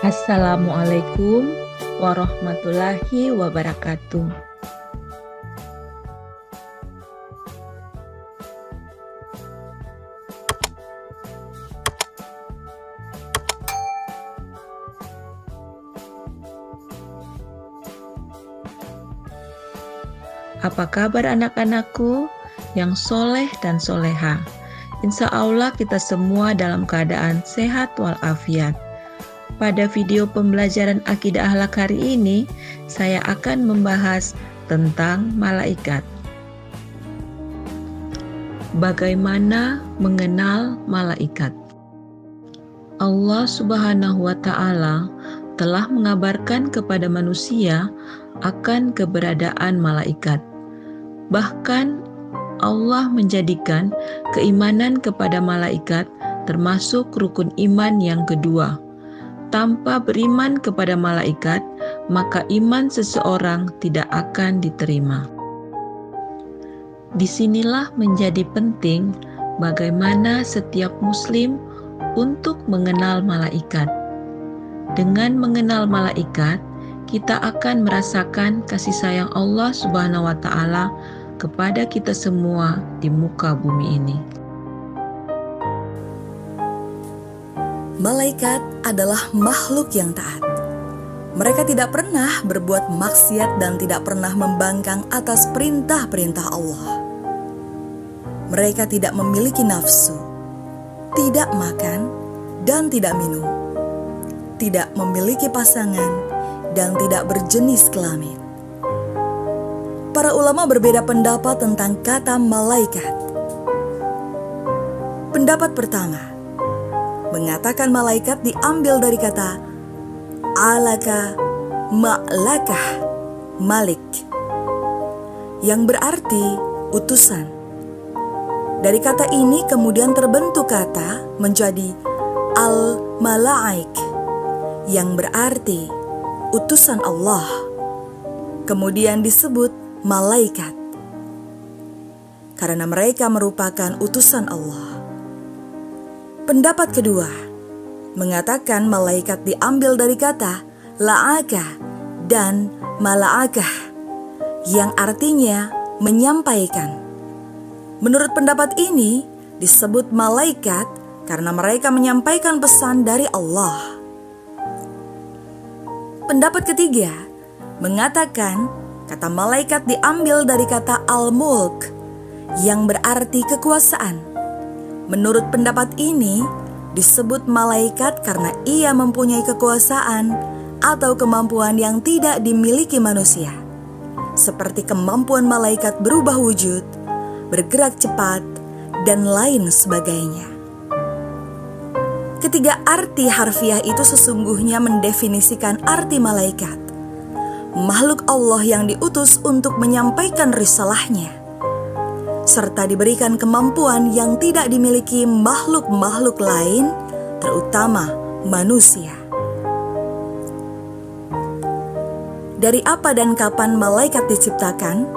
Assalamualaikum warahmatullahi wabarakatuh. Apa kabar anak-anakku yang soleh dan soleha? Insya Allah kita semua dalam keadaan sehat walafiat. Pada video pembelajaran akidah akhlak hari ini, saya akan membahas tentang malaikat. Bagaimana mengenal malaikat? Allah Subhanahu wa Ta'ala telah mengabarkan kepada manusia akan keberadaan malaikat. Bahkan Allah menjadikan keimanan kepada malaikat termasuk rukun iman yang kedua. Tanpa beriman kepada malaikat, maka iman seseorang tidak akan diterima. Disinilah menjadi penting bagaimana setiap muslim untuk mengenal malaikat. Dengan mengenal malaikat, kita akan merasakan kasih sayang Allah Subhanahu wa Ta'ala kepada kita semua di muka bumi ini. Malaikat adalah makhluk yang taat. Mereka tidak pernah berbuat maksiat dan tidak pernah membangkang atas perintah-perintah Allah. Mereka tidak memiliki nafsu, tidak makan dan tidak minum, tidak memiliki pasangan dan tidak berjenis kelamin. Para ulama berbeda pendapat tentang kata malaikat. Pendapat pertama mengatakan malaikat diambil dari kata alaka ma'lakah malik, yang berarti utusan. Dari kata ini kemudian terbentuk kata menjadi al-malaik, yang berarti utusan Allah. Kemudian disebut malaikat karena mereka merupakan utusan Allah. Pendapat kedua mengatakan malaikat diambil dari kata la'aka dan mala'akah, yang artinya menyampaikan. Menurut pendapat ini disebut malaikat karena mereka menyampaikan pesan dari Allah. Pendapat ketiga mengatakan kata malaikat diambil dari kata al-mulk, yang berarti kekuasaan. Menurut pendapat ini, disebut malaikat karena ia mempunyai kekuasaan atau kemampuan yang tidak dimiliki manusia, seperti kemampuan malaikat berubah wujud, bergerak cepat, dan lain sebagainya. Ketiga arti harfiah itu sesungguhnya mendefinisikan arti malaikat, makhluk Allah yang diutus untuk menyampaikan risalahnya, serta diberikan kemampuan yang tidak dimiliki makhluk-makhluk lain, terutama manusia. Dari apa dan kapan malaikat diciptakan?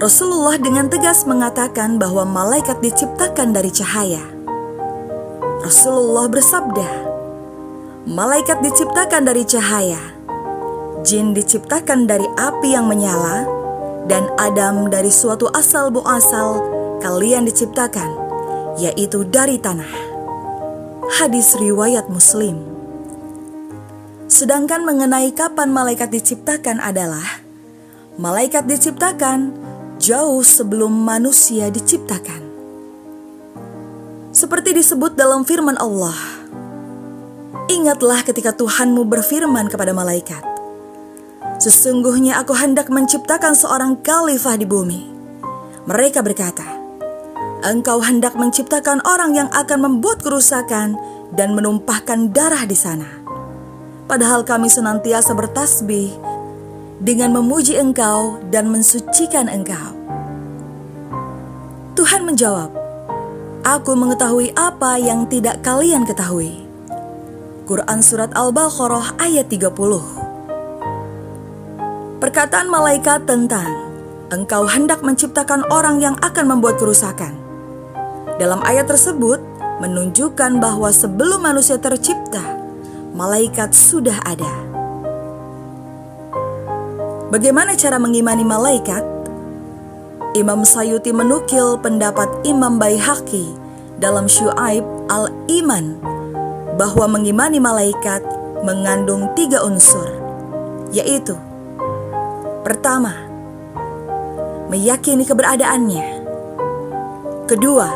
Rasulullah dengan tegas mengatakan bahwa malaikat diciptakan dari cahaya. Rasulullah bersabda, malaikat diciptakan dari cahaya, jin diciptakan dari api yang menyala, dan Adam dari suatu asal muasal kalian diciptakan, yaitu dari tanah. Hadis riwayat Muslim. Sedangkan mengenai kapan malaikat diciptakan adalah malaikat diciptakan jauh sebelum manusia diciptakan. Seperti disebut dalam firman Allah, ingatlah ketika Tuhanmu berfirman kepada malaikat, sesungguhnya aku hendak menciptakan seorang khalifah di bumi. Mereka berkata, engkau hendak menciptakan orang yang akan membuat kerusakan dan menumpahkan darah di sana. Padahal kami senantiasa bertasbih dengan memuji engkau dan mensucikan engkau. Tuhan menjawab, aku mengetahui apa yang tidak kalian ketahui. Quran Surat Al-Baqarah ayat 30. Perkataan malaikat tentang engkau hendak menciptakan orang yang akan membuat kerusakan dalam ayat tersebut menunjukkan bahwa sebelum manusia tercipta, malaikat sudah ada. Bagaimana cara mengimani malaikat? Imam Sayuti menukil pendapat Imam Baihaqi dalam Syu'aib al-Iman bahwa mengimani malaikat mengandung 3 unsur, yaitu: pertama, meyakini keberadaannya. Kedua,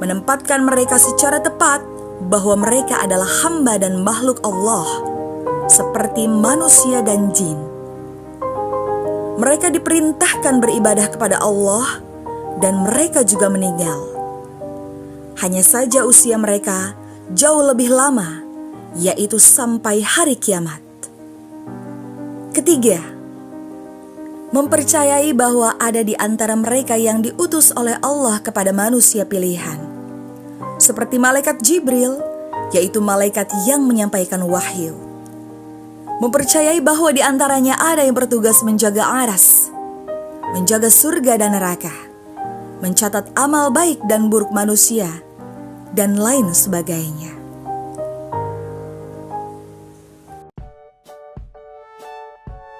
menempatkan mereka secara tepat bahwa mereka adalah hamba dan makhluk Allah, seperti manusia dan jin. Mereka diperintahkan beribadah kepada Allah dan mereka juga meninggal. Hanya saja usia mereka jauh lebih lama, yaitu sampai hari kiamat. Ketiga, mempercayai bahwa ada di antara mereka yang diutus oleh Allah kepada manusia pilihan, seperti malaikat Jibril, yaitu malaikat yang menyampaikan wahyu. Mempercayai bahwa di antaranya ada yang bertugas menjaga aras, menjaga surga dan neraka, mencatat amal baik dan buruk manusia, dan lain sebagainya.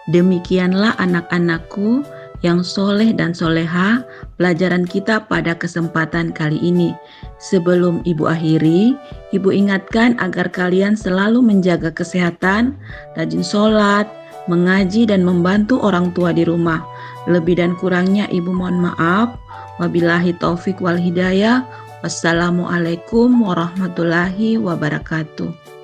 Demikianlah anak-anakku yang soleh dan soleha, pelajaran kita pada kesempatan kali ini. Sebelum Ibu akhiri, Ibu ingatkan agar kalian selalu menjaga kesehatan, rajin sholat, mengaji dan membantu orang tua di rumah. Lebih dan kurangnya Ibu mohon maaf. Wabillahi taufik wal hidayah. Wassalamualaikum warahmatullahi wabarakatuh.